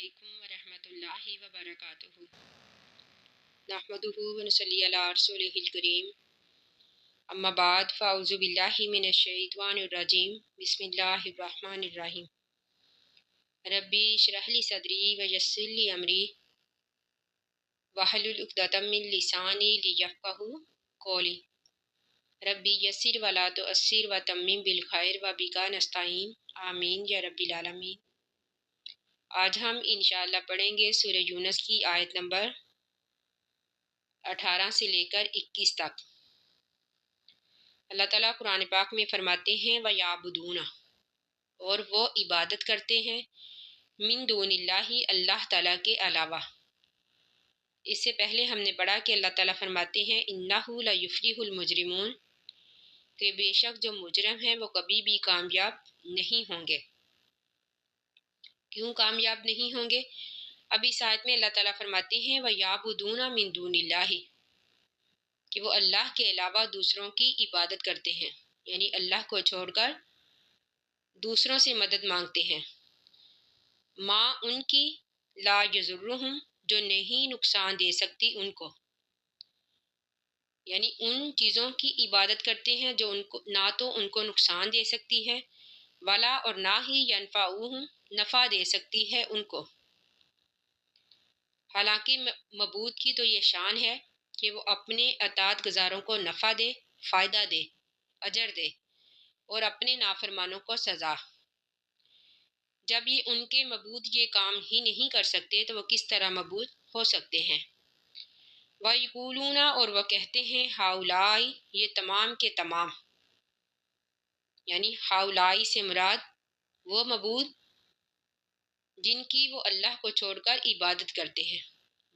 علیکم ورحمۃ اللہ وبرکاتہ۔ نحمدہ ونصلی علی رسولہ الکریم، اما بعد فاعوذ باللہ من الشیطان الرجیم، بسم اللہ الرحمن الرحیم۔ ربی اشرح لی صدری ویسر لی امری واحلل عقدۃ من لسانی لیفقہوا قولی۔ ربی یسر ولا تعسر وتمم بالخیر وبک نستعین، آمین یا رب العالمین۔ آج ہم انشاءاللہ پڑھیں گے سورہ یونس کی آیت نمبر 18 سے لے کر 21 تک۔ اللہ تعالیٰ قرآن پاک میں فرماتے ہیں وَيَعْبُدُونَ، اور وہ عبادت کرتے ہیں، من دون اللہ، اللہ تعالیٰ کے علاوہ۔ اس سے پہلے ہم نے پڑھا کہ اللہ تعالیٰ فرماتے ہیں اِنَّهُ لَيُفْلِحُ الْمُجْرِمُونَ، کہ بے شک جو مجرم ہیں وہ کبھی بھی کامیاب نہیں ہوں گے۔ کیوں کامیاب نہیں ہوں گے؟ اب اس آیت میں اللہ تعالیٰ فرماتے ہیں وَيَعْبُدُونَ مِن دُونِ اللَّهِ، کہ وہ اللہ کے علاوہ دوسروں کی عبادت کرتے ہیں، یعنی اللہ کو چھوڑ کر دوسروں سے مدد مانگتے ہیں۔ ما ان کی، لا یضرہم، جو نہیں نقصان دے سکتی ان کو، یعنی ان چیزوں کی عبادت کرتے ہیں جو ان کو نہ تو ان کو نقصان دے سکتی ہے، ولا، اور نہ ہی ینفعوہم، نفع دے سکتی ہے ان کو۔ حالانکہ معبود کی تو یہ شان ہے کہ وہ اپنے اطاعت گزاروں کو نفع دے، فائدہ دے، اجر دے، اور اپنے نافرمانوں کو سزا۔ جب یہ ان کے معبود یہ کام ہی نہیں کر سکتے تو وہ کس طرح معبود ہو سکتے ہیں؟ وَيَقُولُونَ، اور وہ کہتے ہیں ہَؤُلَاءِ، یہ تمام کے تمام، یعنی ہَؤُلَاءِ سے مراد وہ معبود جن کی وہ اللہ کو چھوڑ کر عبادت کرتے ہیں۔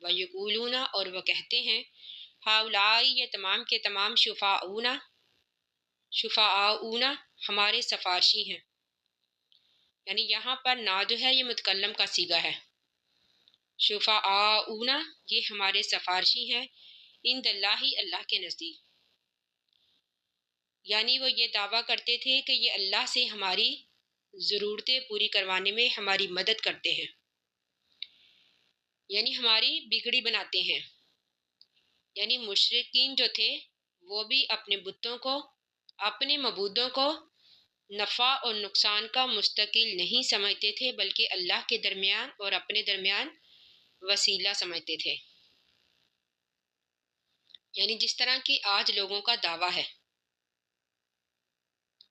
وَيَقُولُونَ، اور وہ کہتے ہیں ہَؤُلَاءِ، یہ تمام کے تمام شفعاؤنا، ہمارے سفارشی ہیں۔ یعنی یہاں پر نا جو ہے یہ متکلم کا صیغہ ہے۔ شفعاؤنا، یہ ہمارے سفارشی ہیں، عند اللہ، اللہ کے نزدیک۔ یعنی وہ یہ دعویٰ کرتے تھے کہ یہ اللہ سے ہماری ضرورتیں پوری کروانے میں ہماری مدد کرتے ہیں، یعنی ہماری بگڑی بناتے ہیں۔ یعنی مشرکین جو تھے وہ بھی اپنے بتوں کو، اپنے معبودوں کو نفع اور نقصان کا مستقل نہیں سمجھتے تھے، بلکہ اللہ کے درمیان اور اپنے درمیان وسیلہ سمجھتے تھے۔ یعنی جس طرح کہ آج لوگوں کا دعویٰ ہے،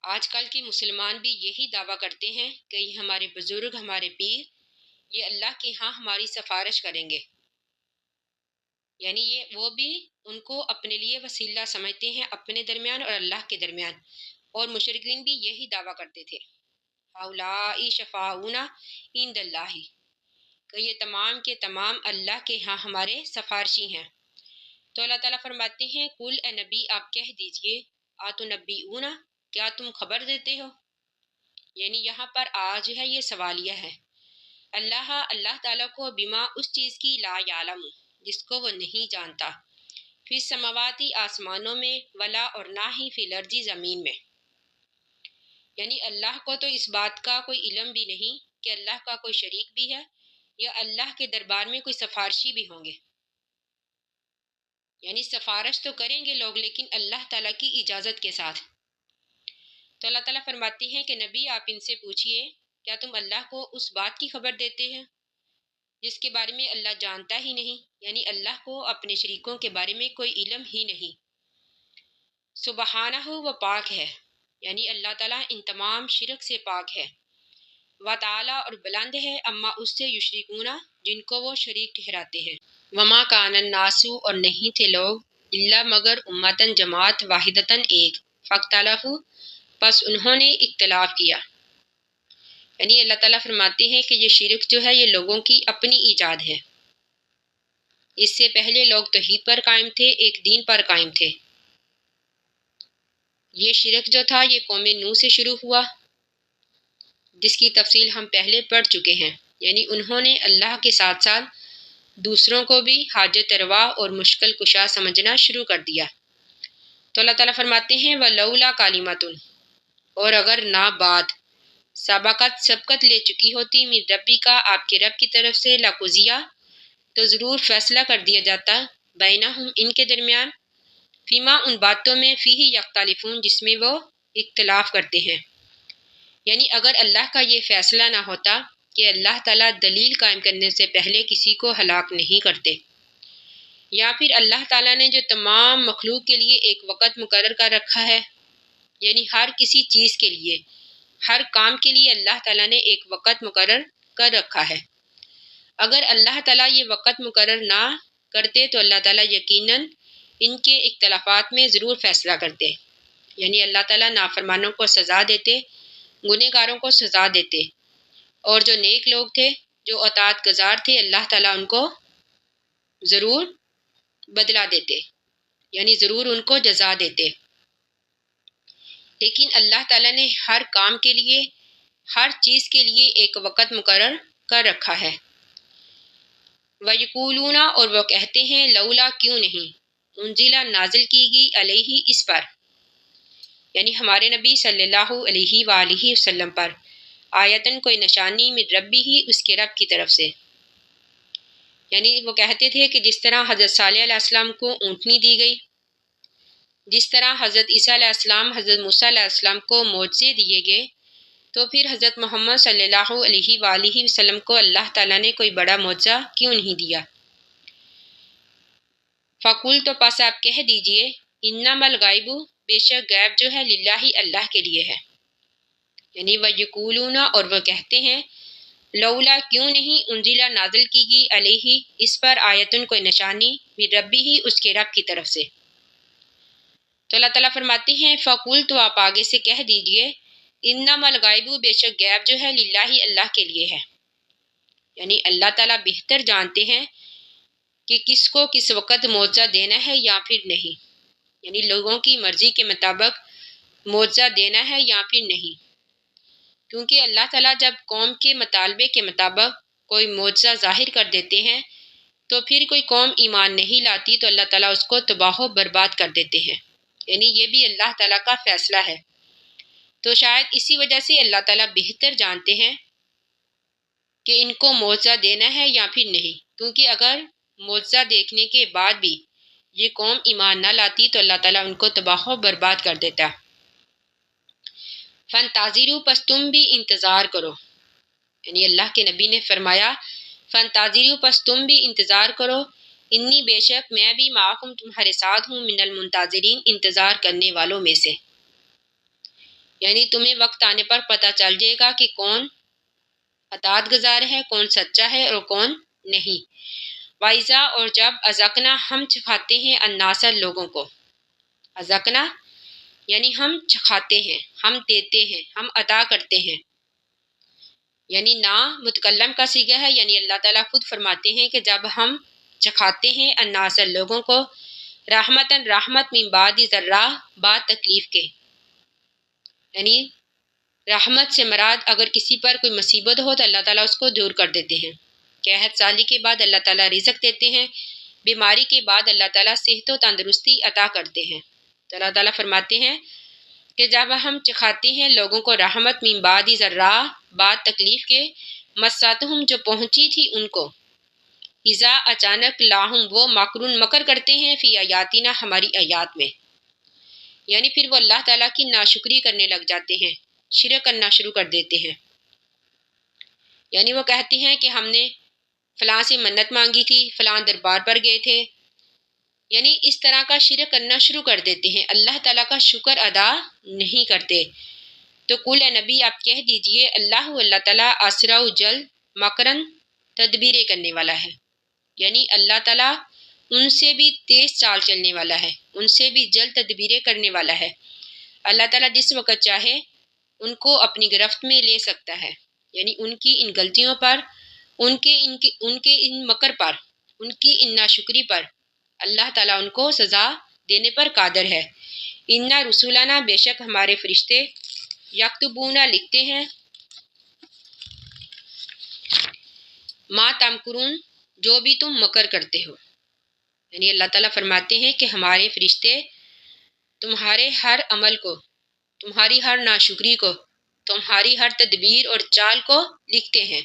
آج کل کے مسلمان بھی یہی دعویٰ کرتے ہیں کہ یہ ہمارے بزرگ، ہمارے پیر، یہ اللہ کے ہاں ہماری سفارش کریں گے۔ یعنی یہ وہ بھی ان کو اپنے لیے وسیلہ سمجھتے ہیں، اپنے درمیان اور اللہ کے درمیان، اور مشرکین بھی یہی دعویٰ کرتے تھے ہؤلاء شفعاؤنا عند اللہ، کہ یہ تمام کے تمام اللہ کے ہاں ہمارے سفارشی ہیں۔ تو اللہ تعالیٰ فرماتے ہیں قل، اے نبی آپ کہہ دیجئے، اتنبئون، کیا تم خبر دیتے ہو؟ یعنی یہاں پر آج ہے یہ سوالیہ ہے۔ اللہ تعالیٰ کو بما، اس چیز کی، لا یعلم، جس کو وہ نہیں جانتا، فی السماواتی، آسمانوں میں، ولا، اور نہ ہی فی الارض، زمین میں۔ یعنی اللہ کو تو اس بات کا کوئی علم بھی نہیں کہ اللہ کا کوئی شریک بھی ہے یا اللہ کے دربار میں کوئی سفارشی بھی ہوں گے۔ یعنی سفارش تو کریں گے لوگ، لیکن اللہ تعالیٰ کی اجازت کے ساتھ۔ تو اللہ تعالیٰ فرماتے ہیں کہ نبی آپ ان سے پوچھئے، کیا تم اللہ کو اس بات کی خبر دیتے ہیں جس کے بارے میں اللہ جانتا ہی نہیں؟ یعنی اللہ کو اپنے شریکوں کے بارے میں کوئی علم ہی نہیں۔ سبحانہ، وہ پاک ہے، یعنی اللہ تعالیٰ ان تمام شرک سے پاک ہے۔ وتعالیٰ، اور بلند ہے، اما اس سے، یشرکون، جن کو وہ شریک ٹھہراتے ہیں۔ وما کان الناس، اور نہیں تھے لوگ، الا مگر، امتن، جماعت، واحدتن، ایک، فاختلفوا، پس انہوں نے اختلاف کیا۔ یعنی اللہ تعالیٰ فرماتے ہیں کہ یہ شرک جو ہے یہ لوگوں کی اپنی ایجاد ہے۔ اس سے پہلے لوگ توحید پر قائم تھے، ایک دین پر قائم تھے۔ یہ شرک جو تھا یہ قوم نوح سے شروع ہوا، جس کی تفصیل ہم پہلے پڑھ چکے ہیں۔ یعنی انہوں نے اللہ کے ساتھ ساتھ دوسروں کو بھی حاجت روا اور مشکل کشا سمجھنا شروع کر دیا۔ تو اللہ تعالیٰ فرماتے ہیں وَلَوْلَا کَلِمَةٌ، اور اگر نہ بات، سبقت لے چکی ہوتی من ربی کا آپ کے رب کی طرف سے لقضیہ تو ضرور فیصلہ کر دیا جاتا بینہم ان کے درمیان فیما ان باتوں میں فیہ یختلفون جس میں وہ اختلاف کرتے ہیں. یعنی اگر اللہ کا یہ فیصلہ نہ ہوتا کہ اللہ تعالیٰ دلیل قائم کرنے سے پہلے کسی کو ہلاک نہیں کرتے، یا پھر اللہ تعالیٰ نے جو تمام مخلوق کے لیے ایک وقت مقرر کر رکھا ہے، یعنی ہر کسی چیز کے لیے، ہر کام کے لیے اللہ تعالیٰ نے ایک وقت مقرر کر رکھا ہے، اگر اللہ تعالیٰ یہ وقت مقرر نہ کرتے تو اللہ تعالیٰ یقیناً ان کے اختلافات میں ضرور فیصلہ کرتے. یعنی اللہ تعالیٰ نافرمانوں کو سزا دیتے، گنہگاروں کو سزا دیتے، اور جو نیک لوگ تھے، جو اطاعت گزار تھے، اللہ تعالیٰ ان کو ضرور بدلہ دیتے، یعنی ضرور ان کو جزا دیتے. لیکن اللہ تعالیٰ نے ہر کام کے لیے، ہر چیز کے لیے ایک وقت مقرر کر رکھا ہے. وَيَقُولُونَ اور وہ کہتے ہیں لولا کیوں نہیں انزل نازل کی گئی علیہ اس پر، یعنی ہمارے نبی صلی اللہ علیہ وآلہ وسلم پر، آیتن کوئی نشانی من ربی ہی اس کے رب کی طرف سے. یعنی وہ کہتے تھے کہ جس طرح حضرت صالح علیہ السلام کو اونٹنی دی گئی، جس طرح حضرت عیسیٰ علیہ السلام، حضرت موسیٰ علیہ السلام کو معجزے دیے گئے، تو پھر حضرت محمد صلی اللہ علیہ وآلہ وسلم کو اللہ تعالیٰ نے کوئی بڑا معجزہ کیوں نہیں دیا. فقول تو پس آپ کہہ دیجئے انما الغیب بے شک غیب جو ہے للہ اللہ کے لیے ہے. یعنی وَيَقُولُونَ اور وہ کہتے ہیں لولا کیوں نہیں انزل نازل کی گئی علیہ اس پر آیتن کوئی نشانی من ربی ہی اس کے رب کی طرف سے. تو اللہ تعالیٰ فرماتے ہیں فقول تو آپ آگے سے کہہ دیجئے انما الغیب بے شک غیب جو ہے للہ اللہ کے لیے ہے. یعنی اللہ تعالیٰ بہتر جانتے ہیں کہ کس کو کس وقت معجزہ دینا ہے یا پھر نہیں، یعنی لوگوں کی مرضی کے مطابق معجزہ دینا ہے یا پھر نہیں. کیونکہ اللہ تعالیٰ جب قوم کے مطالبے کے مطابق کوئی معجزہ ظاہر کر دیتے ہیں تو پھر کوئی قوم ایمان نہیں لاتی تو اللہ تعالیٰ اس کو تباہ و برباد کر دیتے ہیں. یعنی یہ بھی اللہ تعالیٰ کا فیصلہ ہے. تو شاید اسی وجہ سے اللہ تعالیٰ بہتر جانتے ہیں کہ ان کو معجزہ دینا ہے یا پھر نہیں، کیونکہ اگر معجزہ دیکھنے کے بعد بھی یہ قوم ایمان نہ لاتی تو اللہ تعالیٰ ان کو تباہ و برباد کر دیتا. فانتظروا پس تم بھی انتظار کرو، یعنی اللہ کے نبی نے فرمایا فانتظروا پس تم بھی انتظار کرو انی بے شک میں بھی معکم تمہارے ساتھ ہوں من المنتظرین انتظار کرنے والوں میں سے. یعنی تمہیں وقت آنے پر پتہ چل جائے گا کہ کون اطاعت گزار ہے، کون سچا ہے اور کون نہیں. وائزا اور جب ازکنا ہم چکھاتے ہیں الناس لوگوں کو، ازکنا یعنی ہم چکھاتے ہیں، ہم دیتے ہیں، ہم عطا کرتے ہیں. یعنی نا متکلم کا صیغہ ہے، یعنی اللہ تعالیٰ خود فرماتے ہیں کہ جب ہم چکھاتے ہیں الناس لوگوں کو رحمتاً رحمت من بعد ذرہ بعد تکلیف کے. یعنی رحمت سے مراد اگر کسی پر کوئی مصیبت ہو تو اللہ تعالیٰ اس کو دور کر دیتے ہیں. قحط سالی کے بعد اللہ تعالیٰ رزق دیتے ہیں، بیماری کے بعد اللہ تعالیٰ صحت و تندرستی عطا کرتے ہیں. تو اللہ تعالیٰ فرماتے ہیں کہ جب ہم چکھاتے ہیں لوگوں کو رحمت من بعد ذرہ بعد تکلیف کے، مساتہم جو پہنچی تھی ان کو، اذا اچانک لاہم وہ مکرون مکر کرتے ہیں فی آیاتنا ہماری آیات میں. یعنی پھر وہ اللہ تعالیٰ کی ناشکری کرنے لگ جاتے ہیں، شرک کرنا شروع کر دیتے ہیں. یعنی وہ کہتے ہیں کہ ہم نے فلاں سے منت مانگی تھی، فلاں دربار پر گئے تھے، یعنی اس طرح کا شرک کرنا شروع کر دیتے ہیں، اللہ تعالیٰ کا شکر ادا نہیں کرتے. تو قل اے نبی آپ کہہ دیجئے اللہ تعالیٰ اسرع جلد مکرن تدبیریں کرنے والا ہے. یعنی اللہ تعالیٰ ان سے بھی تیز چال چلنے والا ہے، ان سے بھی جلد تدبیریں کرنے والا ہے. اللہ تعالیٰ جس وقت چاہے ان کو اپنی گرفت میں لے سکتا ہے. یعنی ان کی ان غلطیوں پر، ان کے ان مکر پر، ان کی ان ناشکری پر اللہ تعالیٰ ان کو سزا دینے پر قادر ہے. انا رسولنا بے شک ہمارے فرشتے یکتبون لکھتے ہیں ما تمکرون جو بھی تم مکر کرتے ہو. یعنی اللہ تعالیٰ فرماتے ہیں کہ ہمارے فرشتے تمہارے ہر عمل کو، تمہاری ہر ناشکری کو تمہاری ہر تدبیر اور چال کو لکھتے ہیں۔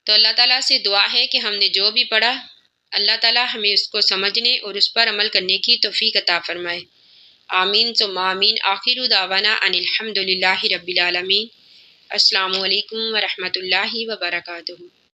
تو اللہ تعالیٰ سے دعا ہے کہ ہم نے جو بھی پڑھا اللہ تعالیٰ ہمیں اس کو سمجھنے اور اس پر عمل کرنے کی توفیق عطا فرمائے۔ آمین ثم آمین۔ آخر دعوانا ان الحمد للہ رب العالمین۔ السلام علیکم ورحمۃ اللہ وبرکاتہ۔